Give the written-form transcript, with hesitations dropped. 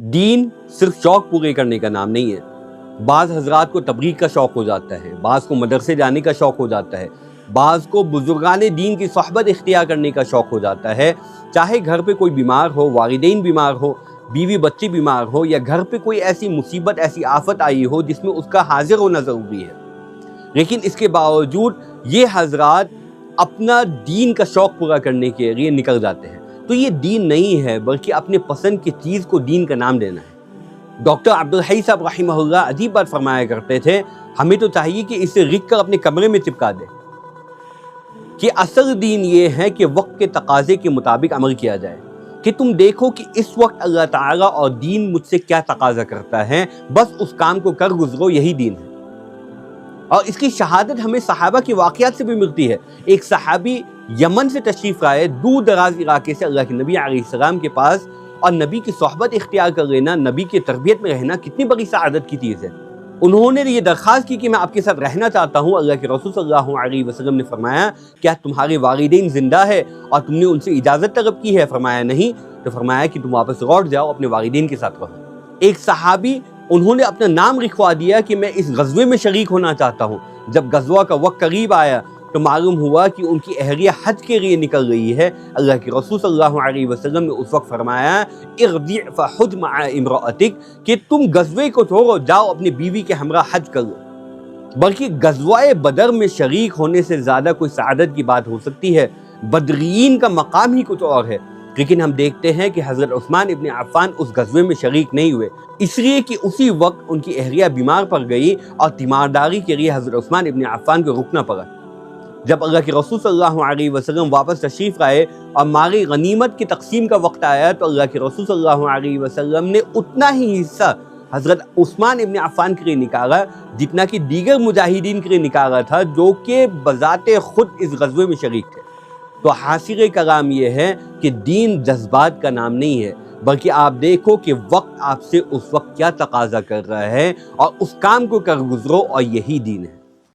دین صرف شوق پورے کرنے کا نام نہیں ہے۔ بعض حضرات کو تبلیغ کا شوق ہو جاتا ہے، بعض کو مدرسے جانے کا شوق ہو جاتا ہے، بعض کو بزرگان دین کی صحبت اختیار کرنے کا شوق ہو جاتا ہے، چاہے گھر پہ کوئی بیمار ہو، والدین بیمار ہو، بیوی بچے بیمار ہو، یا گھر پہ کوئی ایسی مصیبت، ایسی آفت آئی ہو جس میں اس کا حاضر ہونا ضروری ہے، لیکن اس کے باوجود یہ حضرات اپنا دین کا شوق پورا کرنے کے لیے نکل جاتے ہیں۔ تو یہ دین نہیں ہے، بلکہ اپنے پسند کی چیز کو دین کا نام دینا ہے۔ ڈاکٹر عبدالحی صاحب رحمہ اللہ عجیب بات فرمایا کرتے تھے، ہمیں تو چاہیے کہ اسے لکھ کر اپنے کمرے میں چپکا دے کہ اصل دین یہ ہے کہ وقت کے تقاضے کے مطابق عمل کیا جائے، کہ تم دیکھو کہ اس وقت اللہ تعالیٰ اور دین مجھ سے کیا تقاضا کرتا ہے، بس اس کام کو کر گزرو، یہی دین ہے۔ اور اس کی شہادت ہمیں صحابہ کے واقعات سے بھی ملتی ہے۔ ایک صحابی یمن سے تشریف لائے، دور دراز علاقے سے اللہ کے نبی علیہ السلام کے پاس، اور نبی کی صحبت اختیار کر لینا، نبی کی تربیت میں رہنا کتنی بڑی سعادت کی چیز ہے۔ انہوں نے یہ درخواست کی کہ میں آپ کے ساتھ رہنا چاہتا ہوں۔ اللہ کے رسول صلی اللہ علیہ وسلم نے فرمایا، کیا تمہارے والدین زندہ ہے اور تم نے ان سے اجازت طلب کی ہے؟ فرمایا نہیں۔ تو فرمایا کہ تم واپس لوٹ جاؤ، اپنے والدین کے ساتھ رہو۔ ایک صحابی، انہوں نے اپنا نام لکھوا دیا کہ میں اس غزوے میں شریک ہونا چاہتا ہوں۔ جب غزوہ کا وقت قریب آیا تو معلوم ہوا کہ ان کی اہلیہ حج کے لیے نکل گئی ہے۔ اللہ کے رسول صلی اللہ علیہ وسلم نے اس وقت فرمایا، ارجع فحج مع امرأتک، کہ تم غزوے کو چھوڑو، جاؤ اپنی بیوی کے ہمراہ حج کرو۔ بلکہ غزوہ بدر میں شریک ہونے سے زیادہ کوئی سعادت کی بات ہو سکتی ہے؟ بدرین کا مقام ہی کچھ اور ہے، لیکن ہم دیکھتے ہیں کہ حضرت عثمان ابن عفان اس غزوے میں شریک نہیں ہوئے، اس لیے کہ اسی وقت ان کی اہلیہ بیمار پڑ گئی اور تیمارداری کے لیے حضرت عثمان ابن عفان کو رکنا پڑا۔ جب اللہ کے رسول صلی اللہ علیہ وسلم واپس تشریف لائے اور مال غنیمت کی تقسیم کا وقت آیا تو اللہ کے رسول صلی اللہ علیہ وسلم نے اتنا ہی حصہ حضرت عثمان ابن عفان کے لیے نکالا جتنا کہ دیگر مجاہدین کے لیے نکالا تھا، جو کہ بذات خود اس غزوے میں شریک تھے۔ تو حاصل کلام یہ ہے کہ دین جذبات کا نام نہیں ہے، بلکہ آپ دیکھو کہ وقت آپ سے اس وقت کیا تقاضا کر رہا ہے اور اس کام کو کر گزرو، اور یہی دین ہے۔